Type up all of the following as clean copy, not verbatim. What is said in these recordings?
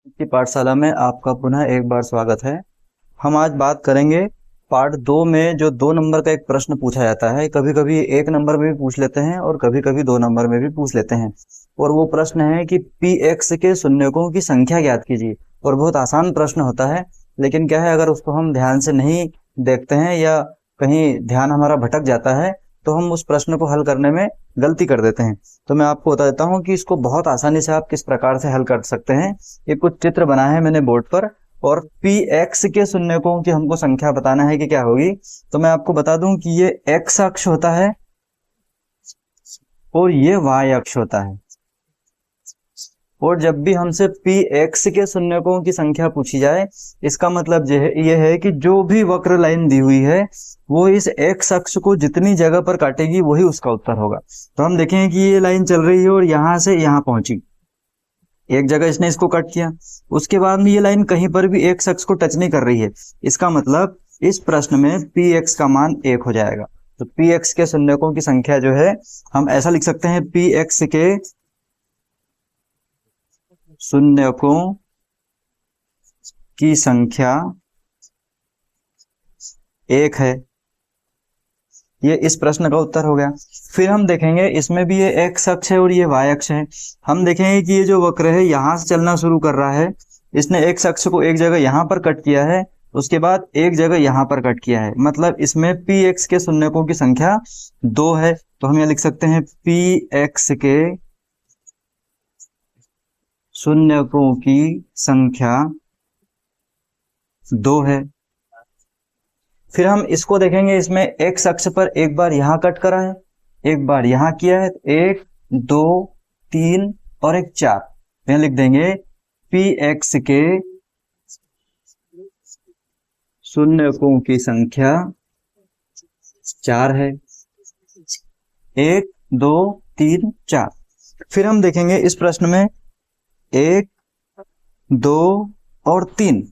की पाठशाला में आपका पुनः एक बार स्वागत है। हम आज बात करेंगे पार्ट 2 में जो 2 नंबर का एक प्रश्न पूछा जाता है। कभी कभी 1 नंबर में भी पूछ लेते हैं और कभी कभी 2 नंबर में भी पूछ लेते हैं। और वो प्रश्न है कि px के शून्यकों की संख्या ज्ञात कीजिए। और बहुत आसान प्रश्न होता है, लेकिन क्या है, अगर उसको हम ध्यान से नहीं देखते हैं या कहीं ध्यान हमारा भटक जाता है तो हम उस प्रश्न को हल करने में गलती कर देते हैं। तो मैं आपको बता देता हूँ कि इसको बहुत आसानी से आप किस प्रकार से हल कर सकते हैं। ये कुछ चित्र बनाए हैं मैंने बोर्ड पर, और px के शून्यकों की हमको संख्या बताना है कि क्या होगी। तो मैं आपको बता दूं कि ये x अक्ष होता है और ये y अक्ष होता है। और जब भी हमसे px के शून्यकों की संख्या पूछी जाए, इसका मतलब ये है कि जो भी वक्र लाइन दी हुई है वो इस x अक्ष को जितनी जगह पर काटेगी वही उसका उत्तर होगा। तो हम देखेंगे कि ये लाइन चल रही है और यहां से यहां पहुंची, एक जगह इसने इसको कट किया, उसके बाद में ये लाइन कहीं पर भी x अक्ष को टच नहीं कर रही है। इसका मतलब इस प्रश्न में px का मान 1 हो जाएगा। तो px के शून्यकों की संख्या जो है हम ऐसा लिख सकते हैं, px के शून्यकों की संख्या 1 है। ये इस प्रश्न का उत्तर हो गया। फिर हम देखेंगे, इसमें भी ये x अक्ष है और ये y अक्ष है। हम देखेंगे कि ये जो वक्र है यहां से चलना शुरू कर रहा है। इसने x अक्ष को एक जगह यहां पर कट किया है, उसके बाद एक जगह यहां पर कट किया है। मतलब इसमें px के शून्यकों की संख्या 2 है। तो हम यह लिख सकते हैं px के शून्यकों की संख्या 2 है। फिर हम इसको देखेंगे, इसमें x अक्ष पर एक बार यहां कट करा है, एक बार यहां किया है। 1 2 3 और एक 4। यहां लिख देंगे px के शून्यकों की संख्या 4 है। 1 2 3 4। फिर हम देखेंगे इस प्रश्न में 1 2 और 3,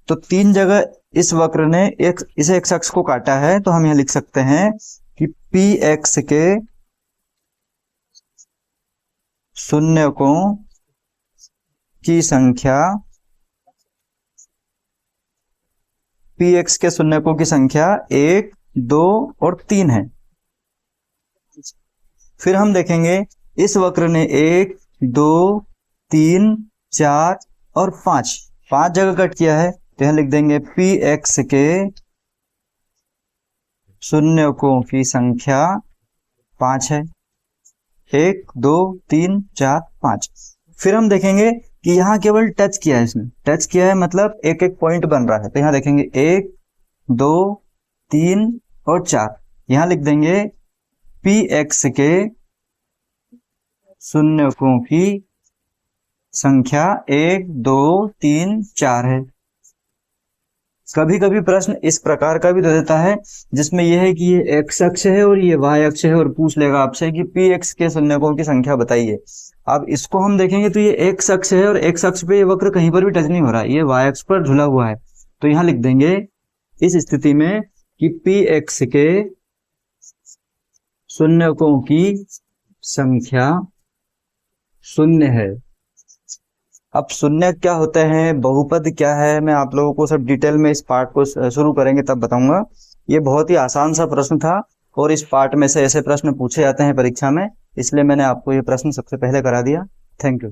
तो 3 जगह इस वक्र ने इस x अक्ष को काटा है। तो हम यह लिख सकते हैं कि px के शून्यकों की संख्या px के शून्यकों की संख्या 1 2 और 3 है। फिर हम देखेंगे इस वक्र ने 1 2 3 4 और 5 जगह कट किया है। तो यहां लिख देंगे px के शून्यकों की संख्या 5 है। 1 2 3 4 5। फिर हम देखेंगे कि यहां केवल टच किया है, इसने टच किया है, मतलब एक एक पॉइंट बन रहा है। तो यहां देखेंगे 1 2 3 और 4। यहां लिख देंगे px के शून्यकों की संख्या 1 2 3 4 है। कभी कभी प्रश्न इस प्रकार का भी दे देता है, जिसमें यह है कि ये x अक्ष है और ये y अक्ष है, और पूछ लेगा आपसे कि px के शून्यकों की संख्या बताइए। अब इसको हम देखेंगे तो ये x अक्ष है और x अक्ष पे ये वक्र कहीं पर भी टच नहीं हो रहा है, ये y अक्ष पर झुला हुआ है। तो यहां लिख देंगे इस स्थिति में कि px के शून्यकों की संख्या 0 है। अब शून्य क्या होते हैं, बहुपद क्या है, मैं आप लोगों को सब डिटेल में इस पार्ट को शुरू करेंगे तब बताऊंगा। ये बहुत ही आसान सा प्रश्न था और इस पार्ट में से ऐसे प्रश्न पूछे जाते हैं परीक्षा में, इसलिए मैंने आपको ये प्रश्न सबसे पहले करा दिया। Thank you.